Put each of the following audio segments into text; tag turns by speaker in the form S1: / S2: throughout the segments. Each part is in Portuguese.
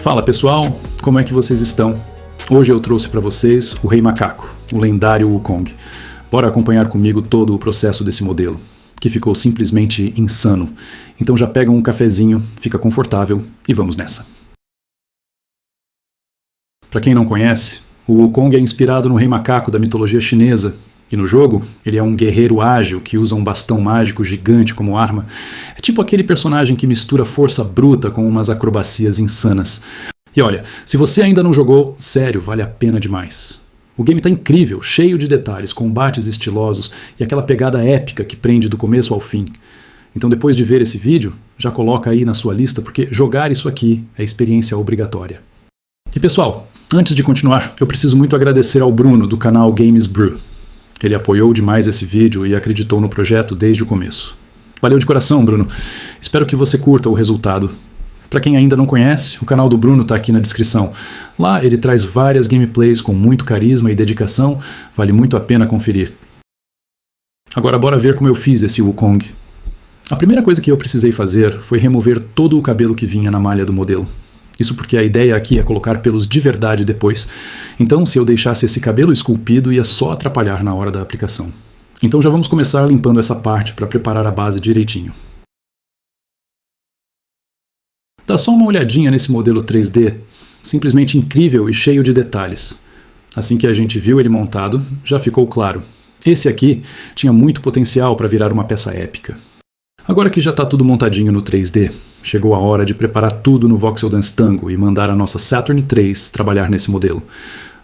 S1: Fala pessoal, como é que vocês estão? Hoje eu trouxe para vocês o Rei Macaco, o lendário Wukong. Bora acompanhar comigo todo o processo desse modelo, que ficou simplesmente insano. Então já pega um cafezinho, fica confortável e vamos nessa. Para quem não conhece, o Wukong é inspirado no Rei Macaco da mitologia chinesa. E no jogo, ele é um guerreiro ágil que usa um bastão mágico gigante como arma. É tipo aquele personagem que mistura força bruta com umas acrobacias insanas. E olha, se você ainda não jogou, sério, vale a pena demais. O game tá incrível, cheio de detalhes, combates estilosos e aquela pegada épica que prende do começo ao fim. Então depois de ver esse vídeo, já coloca aí na sua lista porque jogar isso aqui é experiência obrigatória. E pessoal, antes de continuar, eu preciso muito agradecer ao Bruno do canal Games Brew. Ele apoiou demais esse vídeo e acreditou no projeto desde o começo. Valeu de coração, Bruno. Espero que você curta o resultado. Para quem ainda não conhece, o canal do Bruno está aqui na descrição. Lá ele traz várias gameplays com muito carisma e dedicação, vale muito a pena conferir. Agora bora ver como eu fiz esse Wukong. A primeira coisa que eu precisei fazer foi remover todo o cabelo que vinha na malha do modelo. Isso porque a ideia aqui é colocar pelos de verdade depois. Então, se eu deixasse esse cabelo esculpido, ia só atrapalhar na hora da aplicação. Então já vamos começar limpando essa parte para preparar a base direitinho. Dá só uma olhadinha nesse modelo 3D, simplesmente incrível e cheio de detalhes. Assim que a gente viu ele montado, já ficou claro. Esse aqui tinha muito potencial para virar uma peça épica. Agora que já está tudo montadinho no 3D, chegou a hora de preparar tudo no Voxel Dance Tango e mandar a nossa Saturn 3 trabalhar nesse modelo.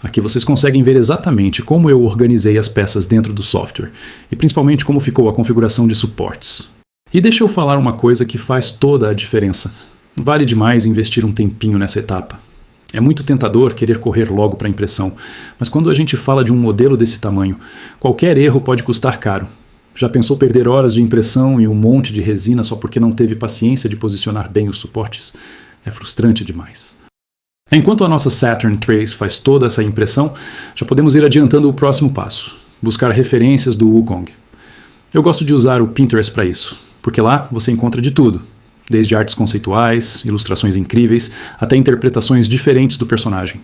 S1: Aqui vocês conseguem ver exatamente como eu organizei as peças dentro do software, e principalmente como ficou a configuração de suportes. E deixa eu falar uma coisa que faz toda a diferença. Vale demais investir um tempinho nessa etapa. É muito tentador querer correr logo para a impressão, mas quando a gente fala de um modelo desse tamanho, qualquer erro pode custar caro. Já pensou perder horas de impressão e um monte de resina só porque não teve paciência de posicionar bem os suportes? É frustrante demais. Enquanto a nossa Saturn 3 faz toda essa impressão, já podemos ir adiantando o próximo passo, buscar referências do Wukong. Eu gosto de usar o Pinterest para isso, porque lá você encontra de tudo, desde artes conceituais, ilustrações incríveis, até interpretações diferentes do personagem.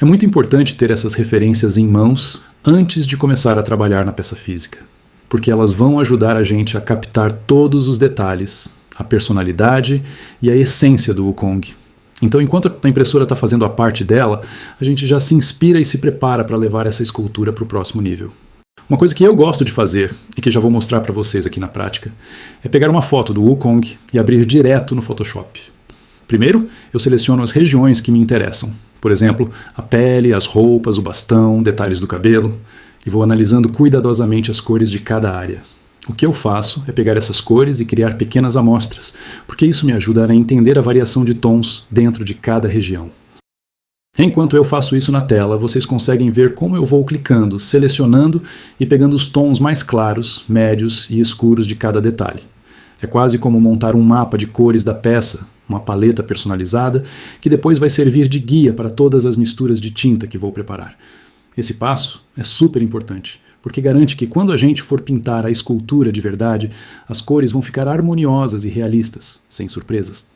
S1: É muito importante ter essas referências em mãos antes de começar a trabalhar na peça física, porque elas vão ajudar a gente a captar todos os detalhes, a personalidade e a essência do Wukong. Então, enquanto a impressora está fazendo a parte dela, a gente já se inspira e se prepara para levar essa escultura para o próximo nível. Uma coisa que eu gosto de fazer, e que já vou mostrar para vocês aqui na prática, é pegar uma foto do Wukong e abrir direto no Photoshop. Primeiro, eu seleciono as regiões que me interessam. Por exemplo, a pele, as roupas, o bastão, detalhes do cabelo. E vou analisando cuidadosamente as cores de cada área. O que eu faço é pegar essas cores e criar pequenas amostras, porque isso me ajuda a entender a variação de tons dentro de cada região. Enquanto eu faço isso na tela, vocês conseguem ver como eu vou clicando, selecionando e pegando os tons mais claros, médios e escuros de cada detalhe. É quase como montar um mapa de cores da peça, uma paleta personalizada, que depois vai servir de guia para todas as misturas de tinta que vou preparar. Esse passo é super importante, porque garante que quando a gente for pintar a escultura de verdade, as cores vão ficar harmoniosas e realistas, sem surpresas.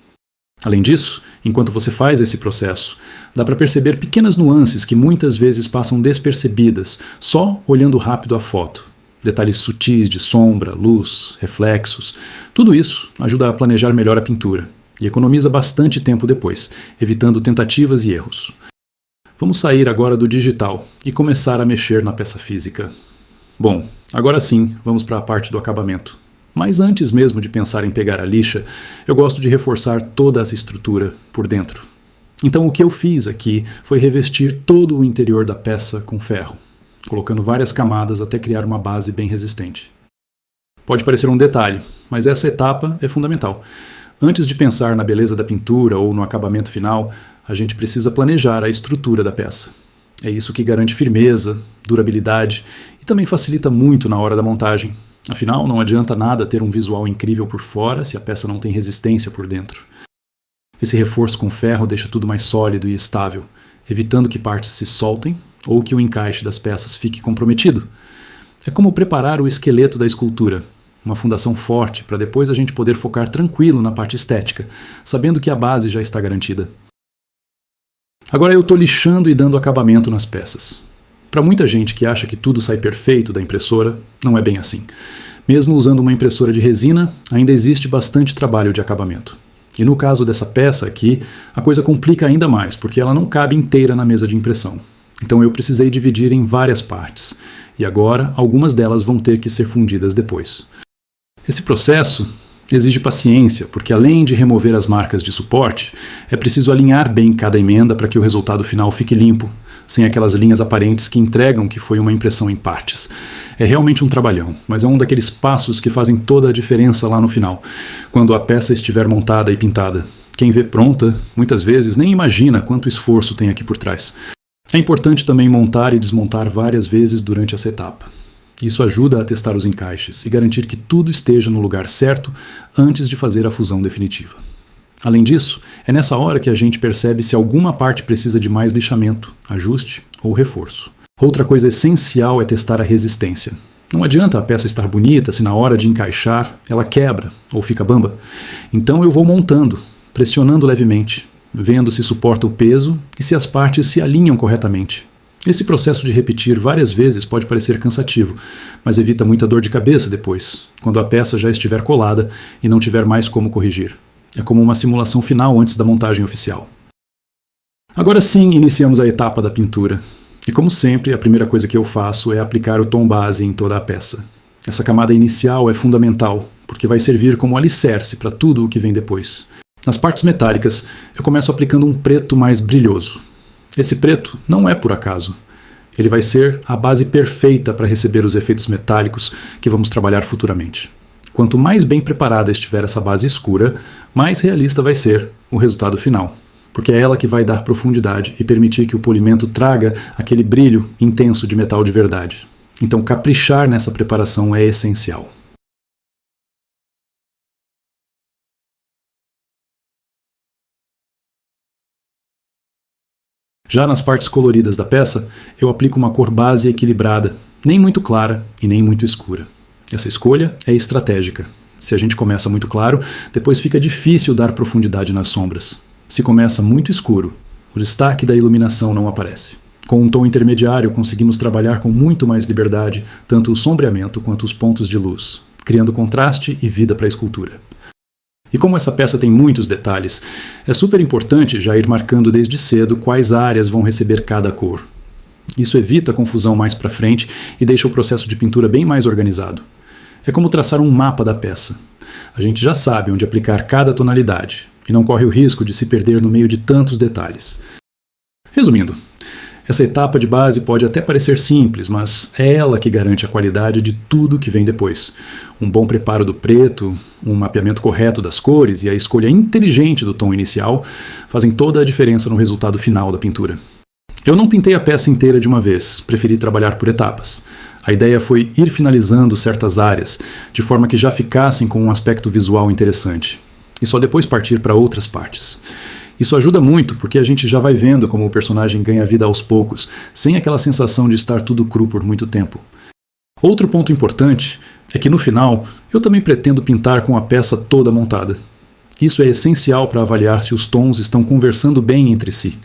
S1: Além disso, enquanto você faz esse processo, dá para perceber pequenas nuances que muitas vezes passam despercebidas, só olhando rápido a foto. Detalhes sutis de sombra, luz, reflexos. Tudo isso ajuda a planejar melhor a pintura e economiza bastante tempo depois, evitando tentativas e erros. Vamos sair agora do digital e começar a mexer na peça física. Bom, agora sim, vamos para a parte do acabamento. Mas antes mesmo de pensar em pegar a lixa, eu gosto de reforçar toda essa estrutura por dentro. Então o que eu fiz aqui foi revestir todo o interior da peça com ferro, colocando várias camadas até criar uma base bem resistente. Pode parecer um detalhe, mas essa etapa é fundamental. Antes de pensar na beleza da pintura ou no acabamento final, a gente precisa planejar a estrutura da peça. É isso que garante firmeza, durabilidade e também facilita muito na hora da montagem. Afinal, não adianta nada ter um visual incrível por fora se a peça não tem resistência por dentro. Esse reforço com ferro deixa tudo mais sólido e estável, evitando que partes se soltem ou que o encaixe das peças fique comprometido. É como preparar o esqueleto da escultura, uma fundação forte para depois a gente poder focar tranquilo na parte estética, sabendo que a base já está garantida. Agora eu estou lixando e dando acabamento nas peças. Para muita gente que acha que tudo sai perfeito da impressora, não é bem assim. Mesmo usando uma impressora de resina, ainda existe bastante trabalho de acabamento. E no caso dessa peça aqui, a coisa complica ainda mais, porque ela não cabe inteira na mesa de impressão. Então eu precisei dividir em várias partes. E agora, algumas delas vão ter que ser fundidas depois. Esse processo exige paciência, porque além de remover as marcas de suporte, é preciso alinhar bem cada emenda para que o resultado final fique limpo, sem aquelas linhas aparentes que entregam que foi uma impressão em partes. É realmente um trabalhão, mas é um daqueles passos que fazem toda a diferença lá no final, quando a peça estiver montada e pintada. Quem vê pronta, muitas vezes nem imagina quanto esforço tem aqui por trás. É importante também montar e desmontar várias vezes durante essa etapa. Isso ajuda a testar os encaixes e garantir que tudo esteja no lugar certo antes de fazer a fusão definitiva. Além disso, é nessa hora que a gente percebe se alguma parte precisa de mais lixamento, ajuste ou reforço. Outra coisa essencial é testar a resistência. Não adianta a peça estar bonita se na hora de encaixar ela quebra ou fica bamba. Então eu vou montando, pressionando levemente, vendo se suporta o peso e se as partes se alinham corretamente. Esse processo de repetir várias vezes pode parecer cansativo, mas evita muita dor de cabeça depois, quando a peça já estiver colada e não tiver mais como corrigir. É como uma simulação final antes da montagem oficial. Agora sim, iniciamos a etapa da pintura. E como sempre, a primeira coisa que eu faço é aplicar o tom base em toda a peça. Essa camada inicial é fundamental, porque vai servir como alicerce para tudo o que vem depois. Nas partes metálicas, eu começo aplicando um preto mais brilhoso. Esse preto não é por acaso. Ele vai ser a base perfeita para receber os efeitos metálicos que vamos trabalhar futuramente. Quanto mais bem preparada estiver essa base escura, mais realista vai ser o resultado final, porque é ela que vai dar profundidade e permitir que o polimento traga aquele brilho intenso de metal de verdade. Então, caprichar nessa preparação é essencial. Já nas partes coloridas da peça, eu aplico uma cor base equilibrada, nem muito clara e nem muito escura. Essa escolha é estratégica. Se a gente começa muito claro, depois fica difícil dar profundidade nas sombras. Se começa muito escuro, o destaque da iluminação não aparece. Com um tom intermediário, conseguimos trabalhar com muito mais liberdade, tanto o sombreamento quanto os pontos de luz, criando contraste e vida para a escultura. E como essa peça tem muitos detalhes, é super importante já ir marcando desde cedo quais áreas vão receber cada cor. Isso evita confusão mais para frente e deixa o processo de pintura bem mais organizado. É como traçar um mapa da peça. A gente já sabe onde aplicar cada tonalidade e não corre o risco de se perder no meio de tantos detalhes. Resumindo, essa etapa de base pode até parecer simples, mas é ela que garante a qualidade de tudo que vem depois. Um bom preparo do preto, um mapeamento correto das cores e a escolha inteligente do tom inicial fazem toda a diferença no resultado final da pintura. Eu não pintei a peça inteira de uma vez, preferi trabalhar por etapas. A ideia foi ir finalizando certas áreas, de forma que já ficassem com um aspecto visual interessante, e só depois partir para outras partes. Isso ajuda muito, porque a gente já vai vendo como o personagem ganha vida aos poucos, sem aquela sensação de estar tudo cru por muito tempo. Outro ponto importante é que no final, eu também pretendo pintar com a peça toda montada. Isso é essencial para avaliar se os tons estão conversando bem entre si.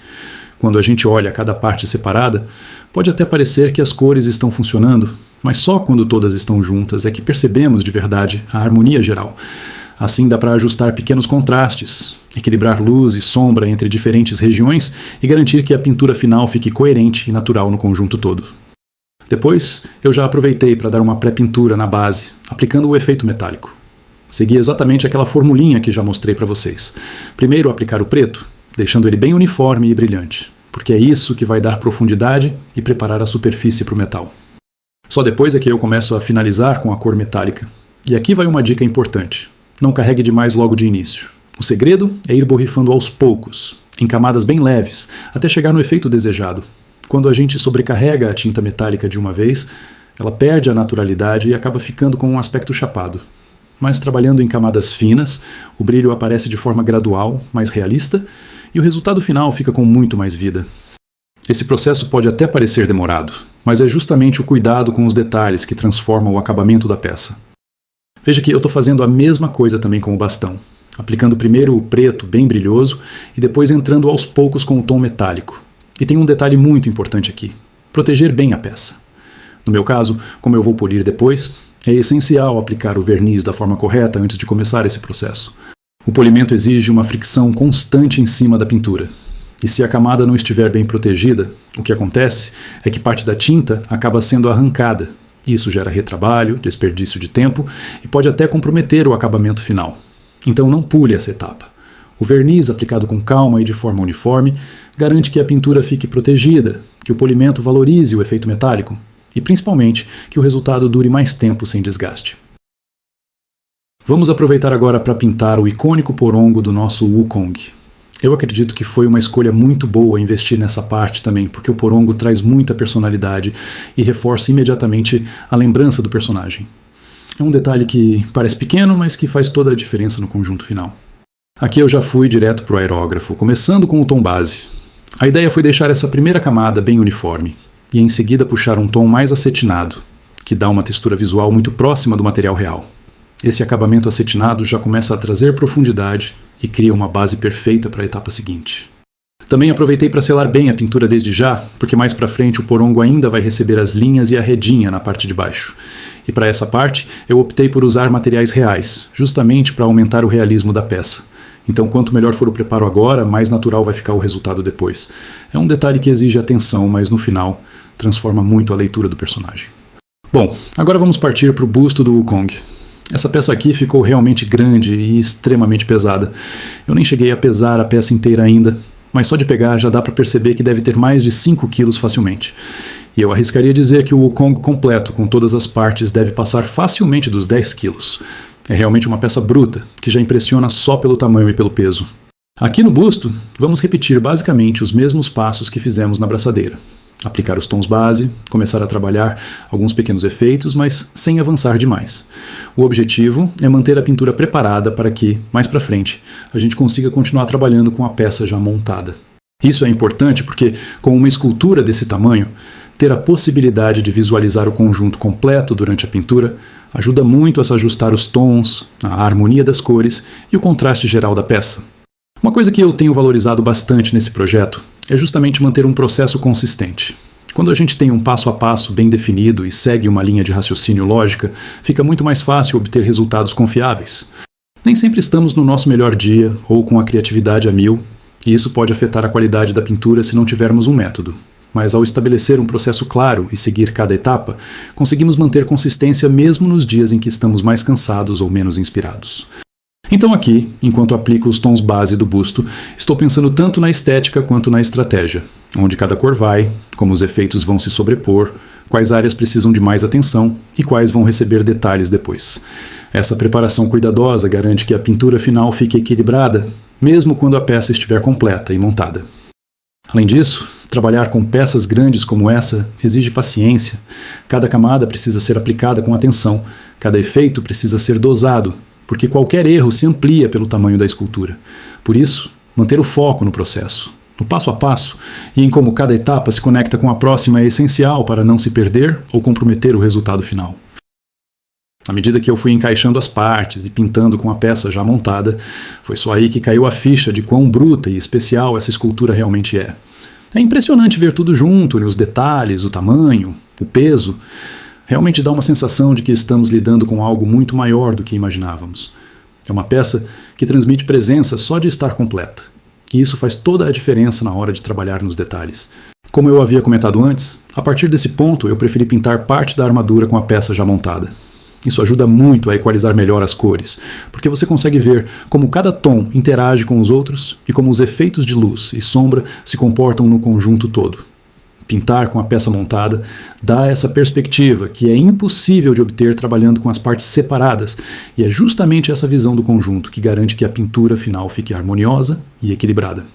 S1: Quando a gente olha cada parte separada, pode até parecer que as cores estão funcionando, mas só quando todas estão juntas é que percebemos de verdade a harmonia geral. Assim dá para ajustar pequenos contrastes, equilibrar luz e sombra entre diferentes regiões e garantir que a pintura final fique coerente e natural no conjunto todo. Depois, eu já aproveitei para dar uma pré-pintura na base, aplicando o efeito metálico. Segui exatamente aquela formulinha que já mostrei para vocês. Primeiro aplicar o preto, deixando ele bem uniforme e brilhante, porque é isso que vai dar profundidade e preparar a superfície para o metal. Só depois é que eu começo a finalizar com a cor metálica. E aqui vai uma dica importante. Não carregue demais logo de início. O segredo é ir borrifando aos poucos, em camadas bem leves, até chegar no efeito desejado. Quando a gente sobrecarrega a tinta metálica de uma vez, ela perde a naturalidade e acaba ficando com um aspecto chapado. Mas trabalhando em camadas finas, o brilho aparece de forma gradual, mais realista, e o resultado final fica com muito mais vida. Esse processo pode até parecer demorado, mas é justamente o cuidado com os detalhes que transforma o acabamento da peça. Veja que eu estou fazendo a mesma coisa também com o bastão. aplicando primeiro o preto bem brilhoso e depois entrando aos poucos com o tom metálico. E tem um detalhe muito importante aqui: proteger bem a peça. No meu caso, como eu vou polir depois, é essencial aplicar o verniz da forma correta antes de começar esse processo. O polimento exige uma fricção constante em cima da pintura. E se a camada não estiver bem protegida, o que acontece é que parte da tinta acaba sendo arrancada. Isso gera retrabalho, desperdício de tempo e pode até comprometer o acabamento final. Então não pule essa etapa. O verniz aplicado com calma e de forma uniforme garante que a pintura fique protegida, que o polimento valorize o efeito metálico e, principalmente, que o resultado dure mais tempo sem desgaste. Vamos aproveitar agora para pintar o icônico porongo do nosso Wukong. Eu acredito que foi uma escolha muito boa investir nessa parte também, porque o porongo traz muita personalidade e reforça imediatamente a lembrança do personagem. É um detalhe que parece pequeno, mas que faz toda a diferença no conjunto final. Aqui eu já fui direto para o aerógrafo, começando com o tom base. A ideia foi deixar essa primeira camada bem uniforme, e em seguida puxar um tom mais acetinado, que dá uma textura visual muito próxima do material real. Esse acabamento acetinado já começa a trazer profundidade e cria uma base perfeita para a etapa seguinte. Também aproveitei para selar bem a pintura desde já, porque mais para frente o porongo ainda vai receber as linhas e a redinha na parte de baixo. E para essa parte eu optei por usar materiais reais, justamente para aumentar o realismo da peça. Então quanto melhor for o preparo agora, mais natural vai ficar o resultado depois. É um detalhe que exige atenção, mas no final transforma muito a leitura do personagem. Bom, agora vamos partir para o busto do Wukong. Essa peça aqui ficou realmente grande e extremamente pesada. Eu nem cheguei a pesar a peça inteira ainda, mas só de pegar já dá para perceber que deve ter mais de 5 quilos facilmente. E eu arriscaria dizer que o Wukong completo, com todas as partes, deve passar facilmente dos 10 quilos. É realmente uma peça bruta, que já impressiona só pelo tamanho e pelo peso. Aqui no busto, vamos repetir basicamente os mesmos passos que fizemos na braçadeira. Aplicar os tons base, começar a trabalhar alguns pequenos efeitos, mas sem avançar demais. O objetivo é manter a pintura preparada para que, mais para frente, a gente consiga continuar trabalhando com a peça já montada. Isso é importante porque, com uma escultura desse tamanho, ter a possibilidade de visualizar o conjunto completo durante a pintura ajuda muito a se ajustar os tons, a harmonia das cores e o contraste geral da peça. Uma coisa que eu tenho valorizado bastante nesse projeto é justamente manter um processo consistente. Quando a gente tem um passo a passo bem definido e segue uma linha de raciocínio lógica, fica muito mais fácil obter resultados confiáveis. Nem sempre estamos no nosso melhor dia ou com a criatividade a mil, e isso pode afetar a qualidade da pintura se não tivermos um método. Mas ao estabelecer um processo claro e seguir cada etapa, conseguimos manter consistência mesmo nos dias em que estamos mais cansados ou menos inspirados. Então aqui, enquanto aplico os tons base do busto, estou pensando tanto na estética quanto na estratégia, onde cada cor vai, como os efeitos vão se sobrepor, quais áreas precisam de mais atenção e quais vão receber detalhes depois. Essa preparação cuidadosa garante que a pintura final fique equilibrada, mesmo quando a peça estiver completa e montada. Além disso, trabalhar com peças grandes como essa exige paciência. Cada camada precisa ser aplicada com atenção, cada efeito precisa ser dosado, porque qualquer erro se amplia pelo tamanho da escultura. Por isso, manter o foco no processo, no passo a passo, e em como cada etapa se conecta com a próxima é essencial para não se perder ou comprometer o resultado final. À medida que eu fui encaixando as partes e pintando com a peça já montada, foi só aí que caiu a ficha de quão bruta e especial essa escultura realmente é. É impressionante ver tudo junto, os detalhes, o tamanho, o peso. Realmente dá uma sensação de que estamos lidando com algo muito maior do que imaginávamos. É uma peça que transmite presença só de estar completa. E isso faz toda a diferença na hora de trabalhar nos detalhes. Como eu havia comentado antes, a partir desse ponto eu preferi pintar parte da armadura com a peça já montada. Isso ajuda muito a equalizar melhor as cores, porque você consegue ver como cada tom interage com os outros e como os efeitos de luz e sombra se comportam no conjunto todo. Pintar com a peça montada dá essa perspectiva que é impossível de obter trabalhando com as partes separadas, e é justamente essa visão do conjunto que garante que a pintura final fique harmoniosa e equilibrada.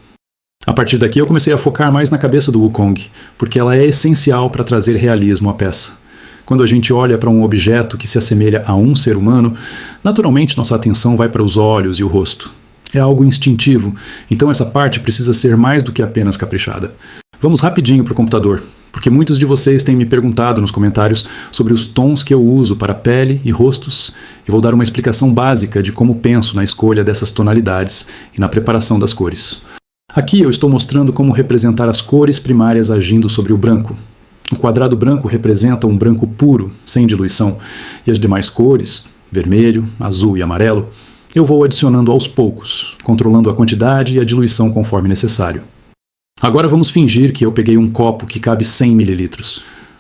S1: A partir daqui eu comecei a focar mais na cabeça do Wukong, porque ela é essencial para trazer realismo à peça. Quando a gente olha para um objeto que se assemelha a um ser humano, naturalmente nossa atenção vai para os olhos e o rosto. É algo instintivo, então essa parte precisa ser mais do que apenas caprichada. Vamos rapidinho para o computador. porque muitos de vocês têm me perguntado nos comentários sobre os tons que eu uso para pele e rostos, e vou dar uma explicação básica de como penso na escolha dessas tonalidades e na preparação das cores. Aqui eu estou mostrando como representar as cores primárias agindo sobre o branco. O quadrado branco representa um branco puro, sem diluição, e as demais cores, vermelho, azul e amarelo, eu vou adicionando aos poucos, controlando a quantidade e a diluição conforme necessário. Agora vamos fingir que eu peguei um copo que cabe 100 ml.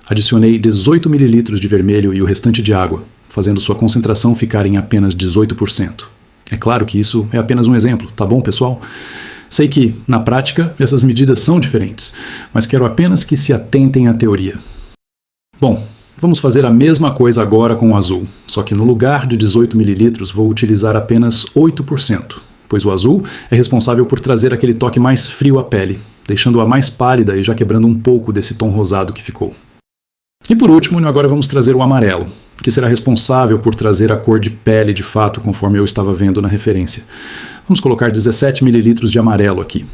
S1: Adicionei 18 ml de vermelho e o restante de água, fazendo sua concentração ficar em apenas 18%. É claro que isso é apenas um exemplo, tá bom, pessoal? Sei que, na prática, essas medidas são diferentes, mas quero apenas que se atentem à teoria. Bom, vamos fazer a mesma coisa agora com o azul, só que no lugar de 18 ml vou utilizar apenas 8%, pois o azul é responsável por trazer aquele toque mais frio à pele, deixando-a mais pálida e já quebrando um pouco desse tom rosado que ficou. E por último, agora vamos trazer o amarelo, que será responsável por trazer a cor de pele de fato, conforme eu estava vendo na referência. Vamos colocar 17 ml de amarelo aqui.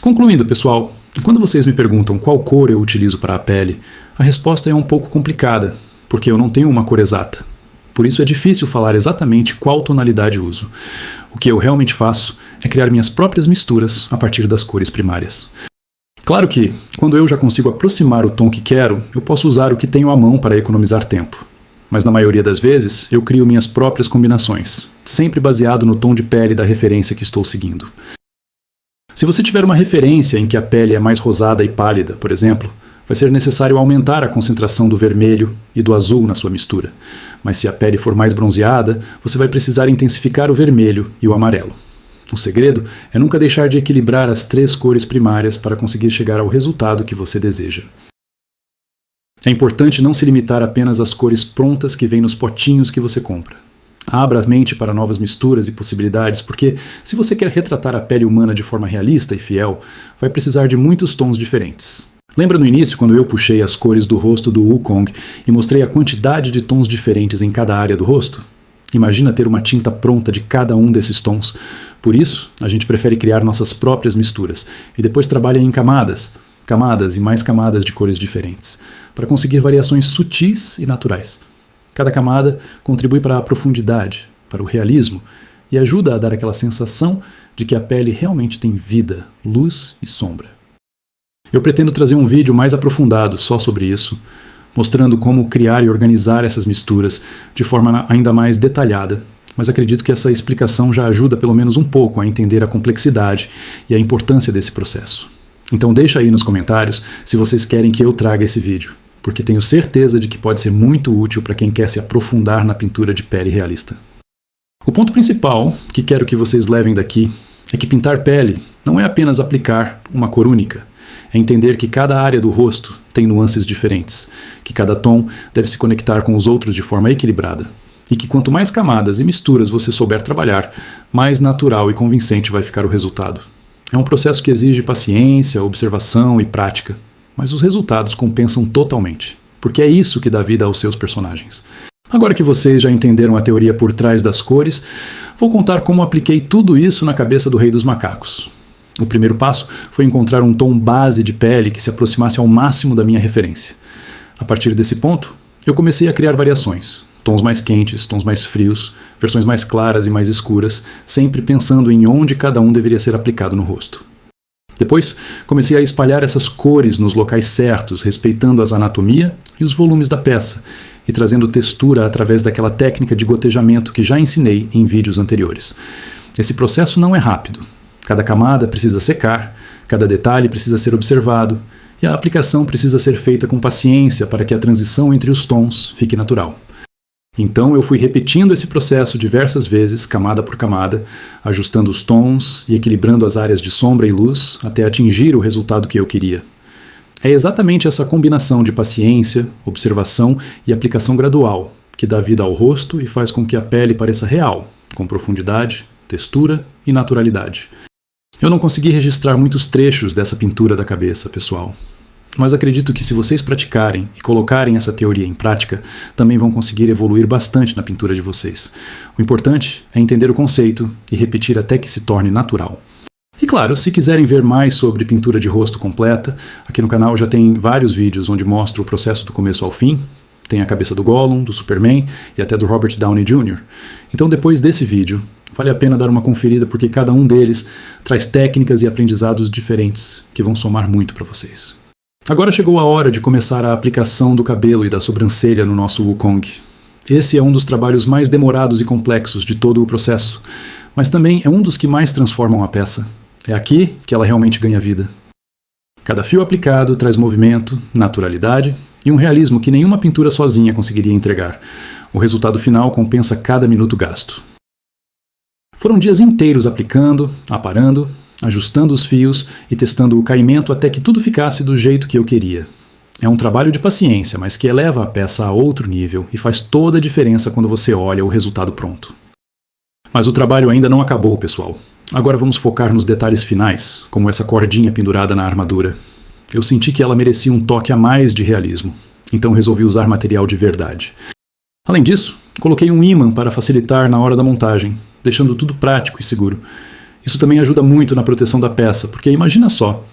S1: Concluindo, pessoal, quando vocês me perguntam qual cor eu utilizo para a pele, a resposta é um pouco complicada, porque eu não tenho uma cor exata. Por isso é difícil falar exatamente qual tonalidade uso. O que eu realmente faço é criar minhas próprias misturas a partir das cores primárias. Claro que, quando eu já consigo aproximar o tom que quero, eu posso usar o que tenho à mão para economizar tempo. Mas na maioria das vezes, eu crio minhas próprias combinações, sempre baseado no tom de pele da referência que estou seguindo. Se você tiver uma referência em que a pele é mais rosada e pálida, por exemplo, vai ser necessário aumentar a concentração do vermelho e do azul na sua mistura. Mas se a pele for mais bronzeada, você vai precisar intensificar o vermelho e o amarelo. O segredo é nunca deixar de equilibrar as 3 cores primárias para conseguir chegar ao resultado que você deseja. É importante não se limitar apenas às cores prontas que vêm nos potinhos que você compra. Abra a mente para novas misturas e possibilidades, porque se você quer retratar a pele humana de forma realista e fiel, vai precisar de muitos tons diferentes. Lembra no início quando eu puxei as cores do rosto do Wukong e mostrei a quantidade de tons diferentes em cada área do rosto? Imagina ter uma tinta pronta de cada um desses tons. Por isso, a gente prefere criar nossas próprias misturas e depois trabalha em camadas e mais camadas de cores diferentes, para conseguir variações sutis e naturais. Cada camada contribui para a profundidade, para o realismo e ajuda a dar aquela sensação de que a pele realmente tem vida, luz e sombra. Eu pretendo trazer um vídeo mais aprofundado só sobre isso, mostrando como criar e organizar essas misturas de forma ainda mais detalhada, mas acredito que essa explicação já ajuda pelo menos um pouco a entender a complexidade e a importância desse processo. Então deixa aí nos comentários se vocês querem que eu traga esse vídeo, porque tenho certeza de que pode ser muito útil para quem quer se aprofundar na pintura de pele realista. O ponto principal que quero que vocês levem daqui é que pintar pele não é apenas aplicar uma cor única, é entender que cada área do rosto tem nuances diferentes, que cada tom deve se conectar com os outros de forma equilibrada, e que quanto mais camadas e misturas você souber trabalhar, mais natural e convincente vai ficar o resultado. É um processo que exige paciência, observação e prática, mas os resultados compensam totalmente, porque é isso que dá vida aos seus personagens. Agora que vocês já entenderam a teoria por trás das cores, vou contar como apliquei tudo isso na cabeça do Rei dos Macacos. O primeiro passo foi encontrar um tom base de pele que se aproximasse ao máximo da minha referência. A partir desse ponto, eu comecei a criar variações. Tons mais quentes, tons mais frios, versões mais claras e mais escuras, sempre pensando em onde cada um deveria ser aplicado no rosto. Depois, comecei a espalhar essas cores nos locais certos, respeitando as anatomia e os volumes da peça, e trazendo textura através daquela técnica de gotejamento que já ensinei em vídeos anteriores. Esse processo não é rápido. Cada camada precisa secar, cada detalhe precisa ser observado, e a aplicação precisa ser feita com paciência para que a transição entre os tons fique natural. Então eu fui repetindo esse processo diversas vezes, camada por camada, ajustando os tons e equilibrando as áreas de sombra e luz até atingir o resultado que eu queria. É exatamente essa combinação de paciência, observação e aplicação gradual que dá vida ao rosto e faz com que a pele pareça real, com profundidade, textura e naturalidade. Eu não consegui registrar muitos trechos dessa pintura da cabeça, pessoal. Mas acredito que se vocês praticarem e colocarem essa teoria em prática, também vão conseguir evoluir bastante na pintura de vocês. O importante é entender o conceito e repetir até que se torne natural. E claro, se quiserem ver mais sobre pintura de rosto completa, aqui no canal já tem vários vídeos onde mostro o processo do começo ao fim. Tem a cabeça do Gollum, do Superman e até do Robert Downey Jr. Então depois desse vídeo, vale a pena dar uma conferida porque cada um deles traz técnicas e aprendizados diferentes que vão somar muito para vocês. Agora chegou a hora de começar a aplicação do cabelo e da sobrancelha no nosso Wukong. Esse é um dos trabalhos mais demorados e complexos de todo o processo, mas também é um dos que mais transformam a peça. É aqui que ela realmente ganha vida. Cada fio aplicado traz movimento, naturalidade e um realismo que nenhuma pintura sozinha conseguiria entregar. O resultado final compensa cada minuto gasto. Foram dias inteiros aplicando, aparando, ajustando os fios e testando o caimento até que tudo ficasse do jeito que eu queria. É um trabalho de paciência, mas que eleva a peça a outro nível e faz toda a diferença quando você olha o resultado pronto. Mas o trabalho ainda não acabou, pessoal. Agora vamos focar nos detalhes finais, como essa cordinha pendurada na armadura. Eu senti que ela merecia um toque a mais de realismo, então resolvi usar material de verdade. Além disso, coloquei um ímã para facilitar na hora da montagem, deixando tudo prático e seguro. Isso também ajuda muito na proteção da peça, porque imagina só,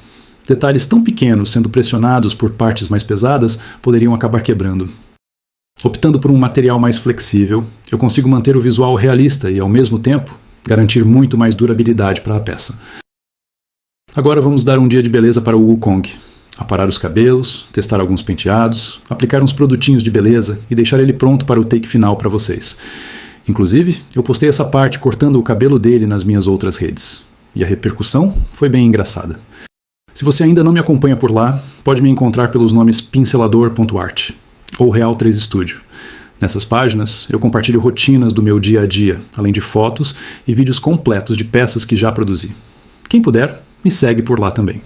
S1: detalhes tão pequenos sendo pressionados por partes mais pesadas poderiam acabar quebrando. Optando por um material mais flexível, eu consigo manter o visual realista e, ao mesmo tempo, garantir muito mais durabilidade para a peça. Agora vamos dar um dia de beleza para o Wukong. Aparar os cabelos, testar alguns penteados, aplicar uns produtinhos de beleza e deixar ele pronto para o take final para vocês. Inclusive, eu postei essa parte cortando o cabelo dele nas minhas outras redes. E a repercussão foi bem engraçada. Se você ainda não me acompanha por lá, pode me encontrar pelos nomes pincelador.art ou Real 3 Studio. Nessas páginas, eu compartilho rotinas do meu dia a dia, além de fotos e vídeos completos de peças que já produzi. Quem puder, me segue por lá também.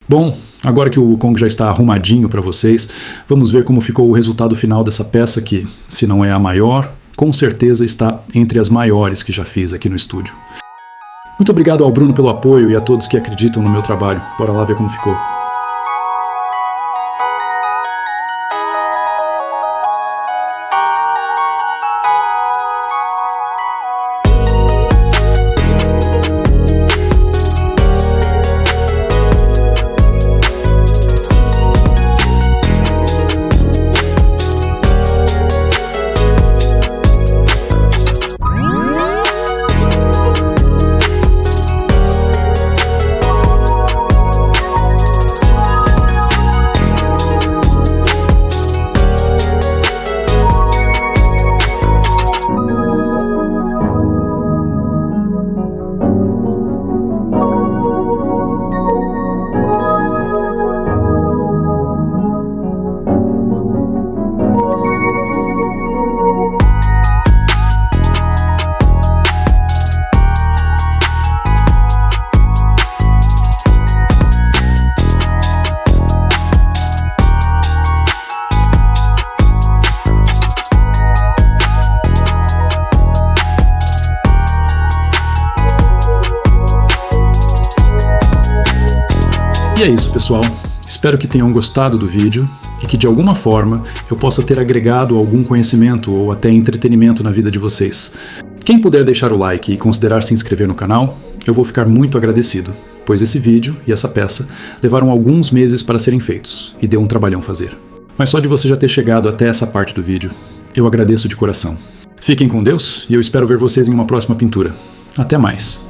S1: Bom, agora que o Wukong já está arrumadinho para vocês, vamos ver como ficou o resultado final dessa peça que, se não é a maior, com certeza está entre as maiores que já fiz aqui no estúdio. Muito obrigado ao Bruno pelo apoio e a todos que acreditam no meu trabalho. Bora lá ver como ficou. E é isso, pessoal. Espero que tenham gostado do vídeo e que de alguma forma eu possa ter agregado algum conhecimento ou até entretenimento na vida de vocês. Quem puder deixar o like e considerar se inscrever no canal, eu vou ficar muito agradecido, pois esse vídeo e essa peça levaram alguns meses para serem feitos e deu um trabalhão fazer. Mas só de você já ter chegado até essa parte do vídeo, eu agradeço de coração. Fiquem com Deus e eu espero ver vocês em uma próxima pintura. Até mais!